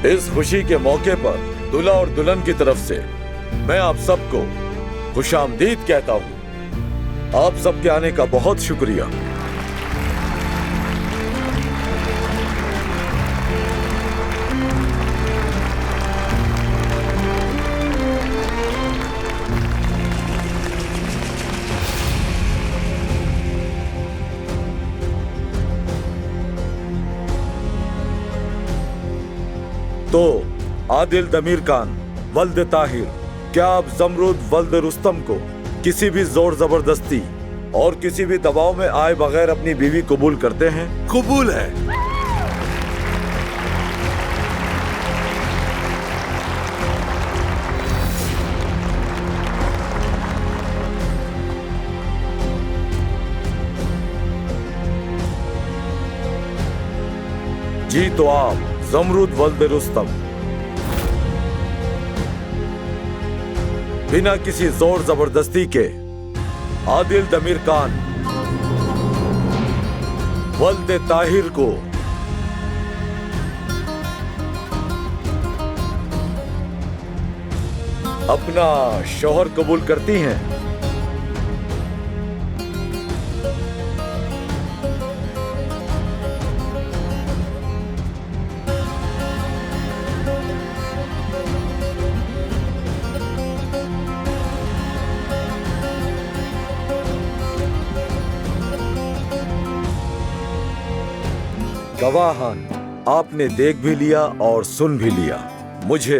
इस खुशी के मौके पर दूल्हा और दुल्हन की तरफ से मैं आप सबको खुशामदीद कहता हूँ। आप सबके आने का बहुत शुक्रिया। तो आदिल दमीर खान वल्द ताहिर, क्या आप जमरुद वल्द रुस्तम को किसी भी जोर जबरदस्ती और किसी भी दबाव में आए बगैर अपनी बीवी कबूल करते हैं? कबूल है। जी तो आप जमरुद वल्द रुस्तम बिना किसी जोर जबरदस्ती के आदिल दमीर खान वल्द ताहिर को अपना शौहर कबूल करती हैं? गवाहान, आपने देख भी लिया और सुन भी लिया। मुझे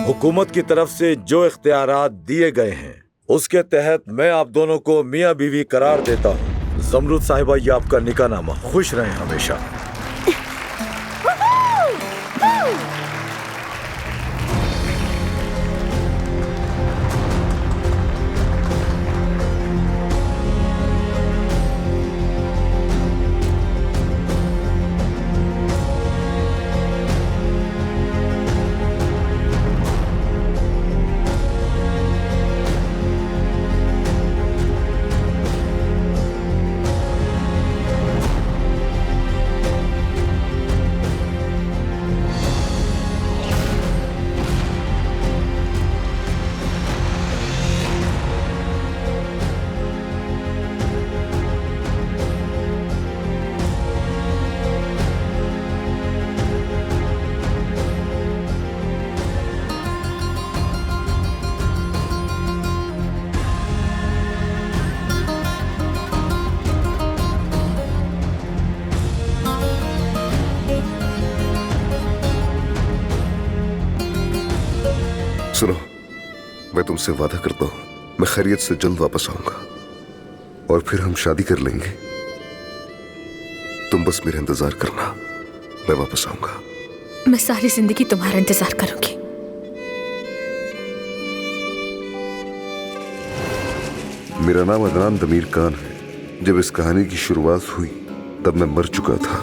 हुकूमत की तरफ से जो इख्तियारात दिए गए हैं उसके तहत मैं आप दोनों को मियाँ बीवी करार देता हूँ। जमरुद साहिबा, ये आपका निकाहनामा। खुश रहें हमेशा। सुनो, मैं तुमसे वादा करता हूं, मैं खैरियत से जल्द वापस आऊंगा और फिर हम शादी कर लेंगे। तुम बस मेरा इंतजार करना, मैं वापस आऊंगा। मैं सारी जिंदगी तुम्हारा इंतजार करूंगी। मेरा नाम अदनान दमीर खान है। जब इस कहानी की शुरुआत हुई तब मैं मर चुका था।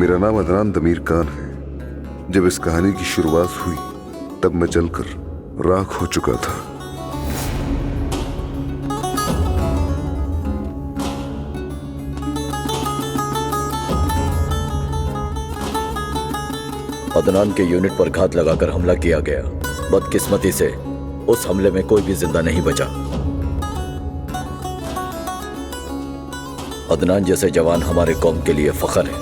मेरा नाम अदनान दमीर खान है। जब इस कहानी की शुरुआत हुई तब मैं जलकर राख हो चुका था। अदनान के यूनिट पर घात लगाकर हमला किया गया। बदकिस्मती से उस हमले में कोई भी जिंदा नहीं बचा। अदनान जैसे जवान हमारे कौम के लिए फख्र है।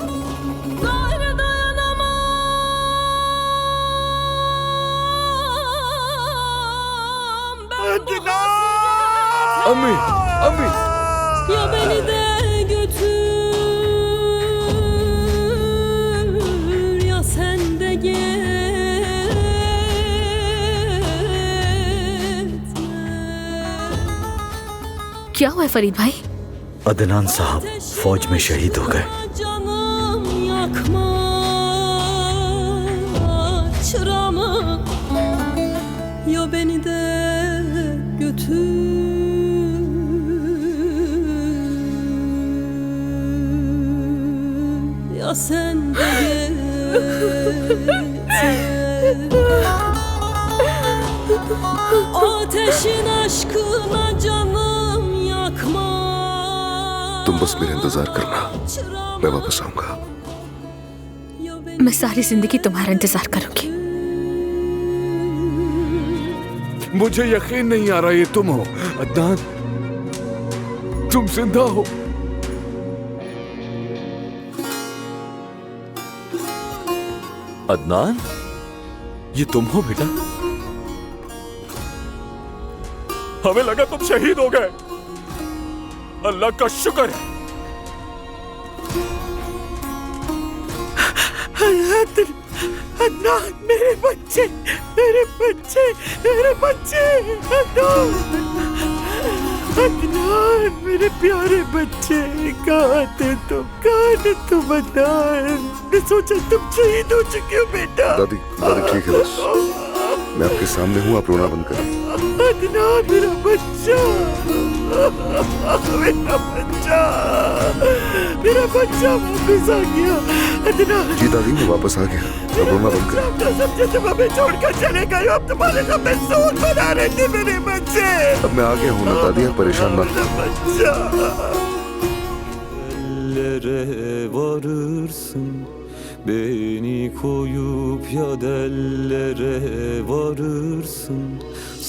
अम्मी, अम्मी। Ya beni de götür, ya sen de gitme. क्या हुआ है फरीद भाई? अदनान साहब फौज में शहीद हो गए। Canım yakma çıramı, ya beni de götür. Ya sen de gitme. Ateşin aşkına canım yakma. तुम बस मेरा इंतजार करना, मैं वापस आऊंगा। Ya beni मैं सारी जिंदगी तुम्हारा इंतजार करूंगी। मुझे यकीन नहीं आ रहा ये तुम हो अदनान, तुम जिंदा हो। अदनान, ये तुम हो बेटा? हमें लगा तुम शहीद हो गए। अल्लाह का शुक्र है। अदनान, मेरे बच्चे, मेरे बच्चे, मेरे बच्चे, अदनान, अदनान, मेरे प्यारे बच्चे, कहाँ थे तुम, कहाँ थे तुम अदनान? मैं सोचा तुम शहीद हो चुके हो बेटा। दादी, दादी ठीक है, बस मैं आपके सामने हूँ, आप रोना बंद करें। अदनान, मेरा बच्चा, मेरा बच्चा, मेरा बच्चा वापस आ गया। अदनान जी दादी, मैं वापस आ गया, अब रोना बंद करें। तो समझे तुम हमें छोड़कर चले गए हो, अब तुम्हारे लिए मैं सूर बना रहे थे मेरे बच्चे। अब मैं आ गया हूँ ना दादी, आप परेशान मत मेरा बच्चा। Ellere varırsın, beni koyup ya dellere varırsın.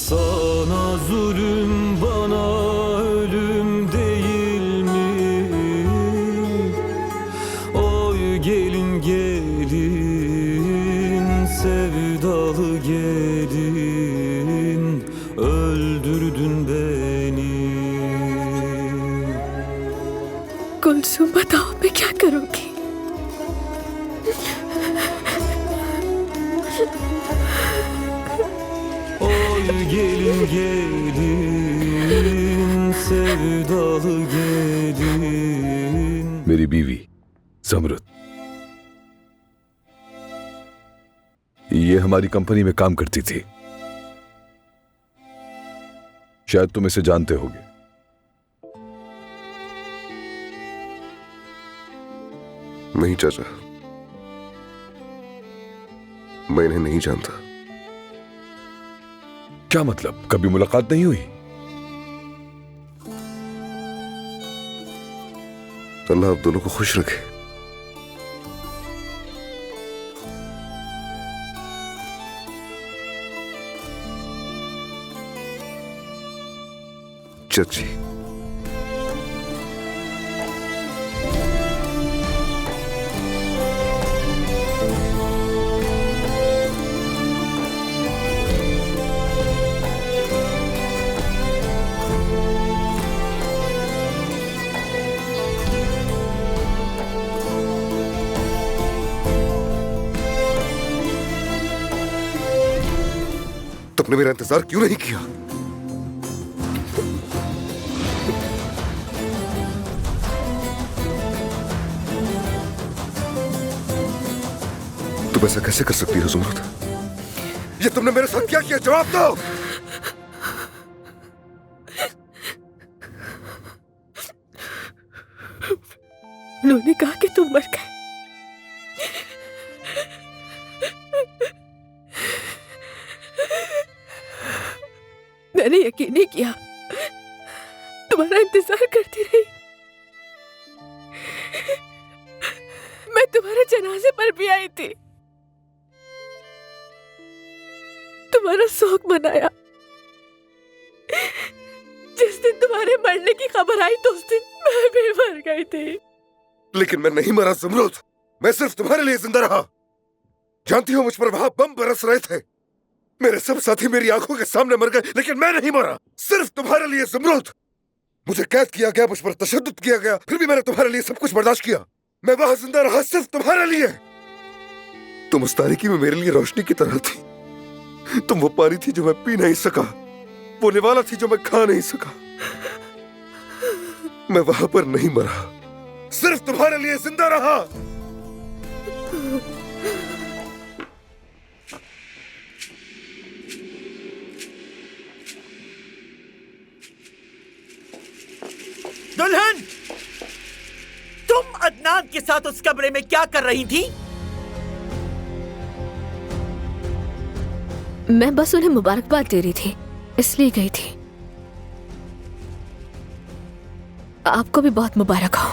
Sana zulüm, bana ölüm değil mi? Oy gelin gelin, sevdalı gelin, öldürdün beni. Kulsum, बताओ मैं क्या करूंगी? Oy gelin gelin, sevdalı gelin. मेरी बीवी ज़मरुद, ये हमारी कंपनी में काम करती थी। शायद तुम इसे जानते होगे। नहीं चाचा, मैं इन्हें नहीं जानता। क्या मतलब, कभी मुलाकात नहीं हुई? अल्लाह आप दोनों को खुश रखे। चाची, तुमने मेरा इंतजार क्यों नहीं किया? तुम ऐसा कैसे कर सकती हो ज़मरुद? ये तुमने मेरे साथ क्या किया? जवाब दो। उन्होंने कहा कि तुम मर गए। मैंने यकीन नहीं किया, तुम्हारा इंतजार करती रही। मैं तुम्हारे जनाजे पर भी आई थी, तुम्हारा शोक मनाया। जिस दिन तुम्हारे मरने की खबर आई तो उस दिन मैं भी मर गई थी। लेकिन मैं नहीं मरा ज़मरुद, मैं सिर्फ तुम्हारे लिए जिंदा रहा। जानती हो मुझ पर वहां बम बरस रहे थे, मेरे सब साथी मेरी आंखों के सामने मर गए, लेकिन मैं नहीं मरा, सिर्फ तुम्हारे लिए ज़मरुद। मुझे कैद किया गया, मुझ पर तशद्दुद किया गया, फिर भी मैंने तुम्हारे लिए सब कुछ बर्दाश्त किया। मैं वहां जिंदा रहा सिर्फ तुम्हारे लिए। तुम उस तारीकी में मेरे लिए रोशनी की तरह थी। तुम वो पानी थी जो मैं पी नहीं सका, वो निवाला थी जो मैं खा नहीं सका। मैं वहां पर नहीं मरा, सिर्फ तुम्हारे लिए जिंदा रहा। दुल्हन, तुम अदनान के साथ उस कमरे में क्या कर रही थी? मैं बस उन्हें मुबारकबाद दे रही थी, इसलिए गई थी। आपको भी बहुत मुबारक हो।